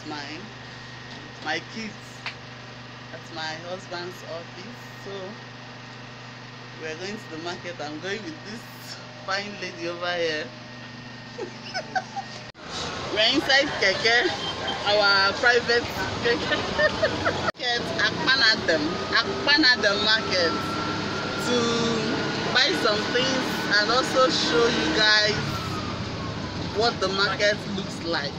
with my kids at my husband's office. So we're going to the market. I'm going with this fine lady over here. We're inside Keke, our private Keke. Akpan Andem Market, to buy some things and also show you guys what the market looks like.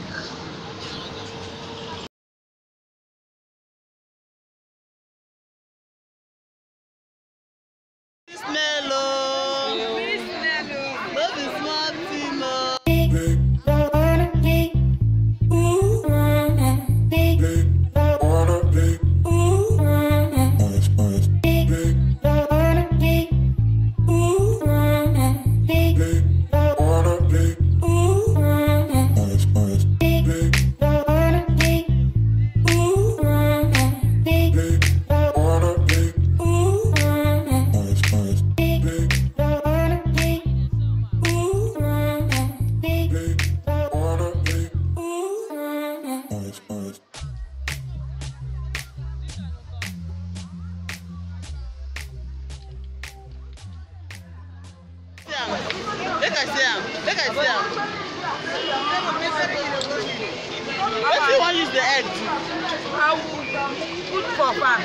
What do you want to use the egg to? I will put for fun.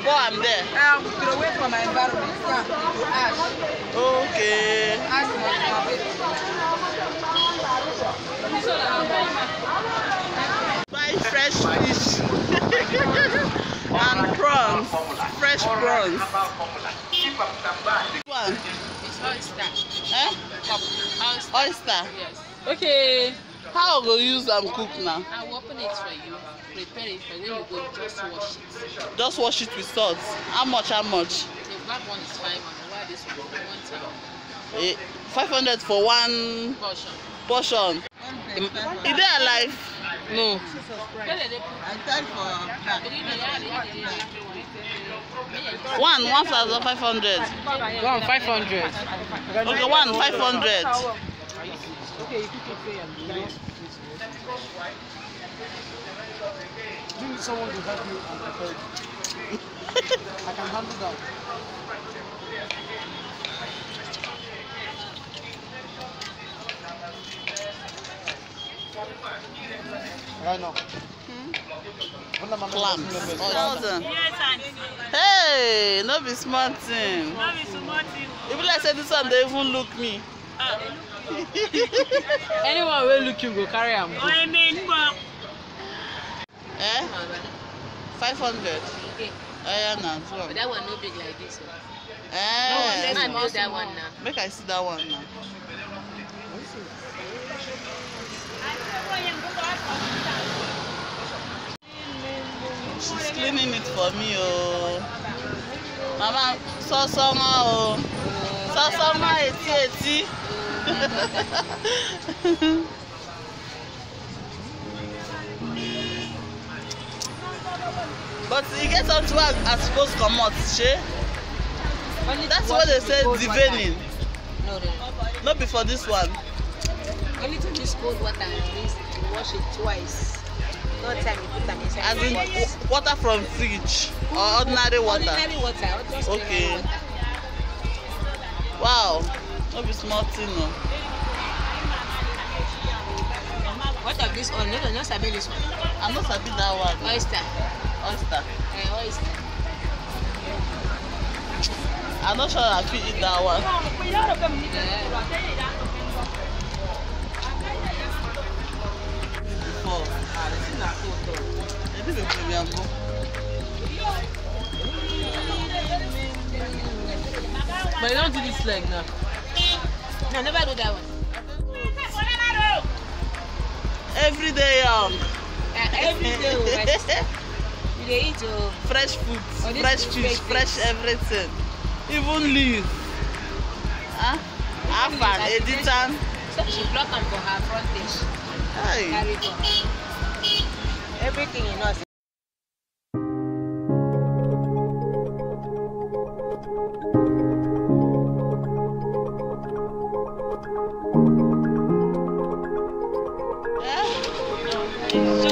Oh, I'm there. Get away from my environment. Yeah, to ash. Okay. Ash buy fresh fish and prawns. Fresh prawns. One. It's oyster. Eh? Oyster. Yes. Okay. How will you use and cook now? I will open it for you, prepare it for you, then you go just wash it. Just wash it with salt. How much? How much? The black one is 500. Why this one? 1 500 for one portion. Is they alive? No. One 1,500. 500. Okay, 1,500. Okay, you could pay and you need someone to help you and prepare it. I can handle that. Right now. Clams. Yes, auntie. Hey, no be smart thing. No be smart thing. If I say this one, they even look me. Anyone will look you go carry am. Oh, I mean, Eh? 500. Okay. Yeah, nah, But that one no big like this one. Eh. No, let's that one now. Make I see that one now. She's cleaning it for me, oh. Mama, so oh. So eti. But you get something as supposed to come out, she? That's what they say, deveining. No. Not before this one. Only to use cold water and rinse it, wash it twice. No time you put them inside. As in water from fridge or ordinary water? Ordinary water, just okay. water. Wow, no be small thing, no. What of this one? No, not sabi this one. I'm not sabi that one. Oyster. Oyster. Oyster. I'm not sure I fit eat that one. Before. But you don't do this leg now. No, I never do that one. Every day, every day, you eat fresh food, fresh fish, fresh everything. Even leaf. Huh? Afan, editan. So she block them for her frontage. Hey. Carry on. Everything in us. Yeah.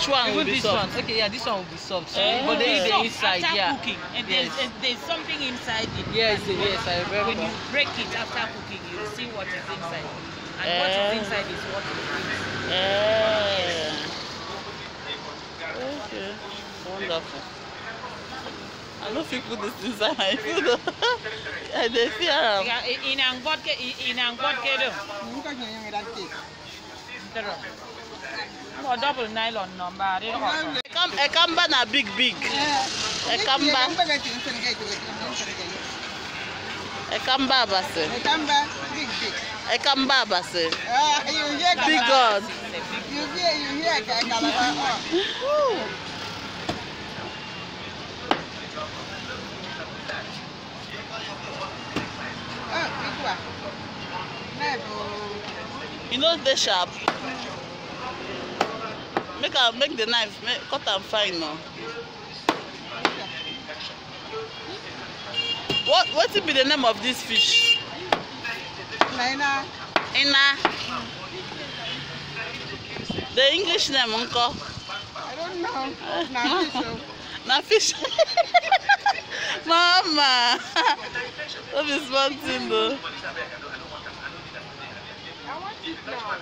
Which one Even will be this soft? one. Okay, yeah, this one will be soft. Eh. But they eat the Soft inside, after yeah. cooking, and Yes. there's something inside it. Yes, yes, I remember. When you break it after cooking, you see what is inside, and what is inside is what it is. Okay, wonderful. I don't think put this inside my food. I dey fear am. Yeah, in Angkor kedo. More double nylon number. Ekamba na big. Ekamba base. Ekamba base. Big God. You know they sharp. Make the knife, cut am fine now. What will be the name of this fish? Ina. The English name, uncle? I don't know. Na fish. Mama. That is one thing though. I want it now.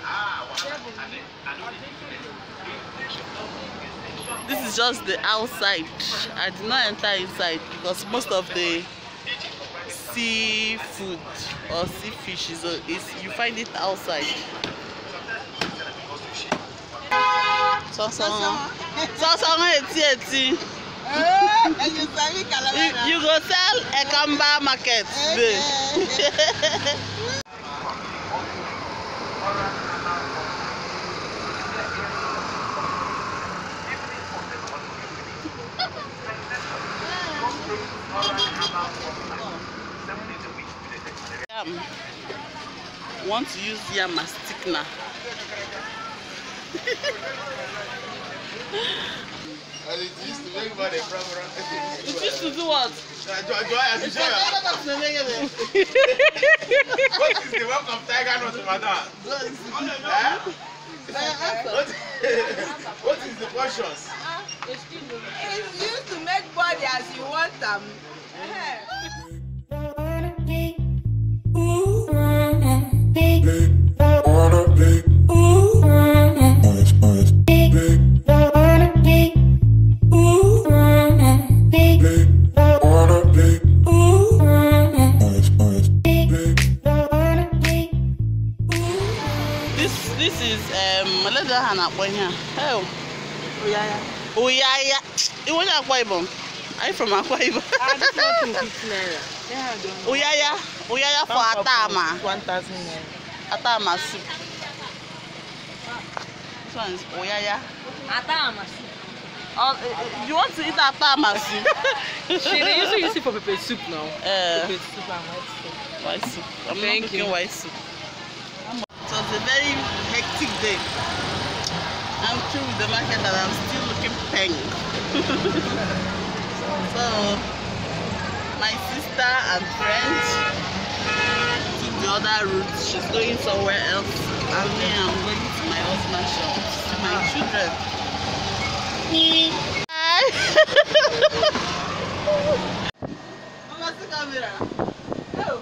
This is just the outside. I did not enter inside because most of the seafood or sea fish is you find it outside. So you go sell Akpan market today. Want to use yam as thickener. It used to make money from It used to do what? What is the work of tigernut, madam? What is the portions? It's used to make body as you want them. This is let's go and Akwa here. Oh, Uyayak. You want Akwa ibom? Are you from Akwa ibom? This one 250 naira. Yeah, I don't know. Uyayak for atama. 1,000 naira. Atama soup. This one is Uyayak. Atama. You want to eat atama soup? They usually use it for pepper soup now. Pepper soup and white soup. White soup. I'm not Thank cooking you. white soup. It was a very hectic day. I'm through with the market and I'm still looking peng. So my sister and friend took the other route. She's going somewhere else, and me, I'm going to my husband's shop to see my children. Hi. What's the camera? Oh.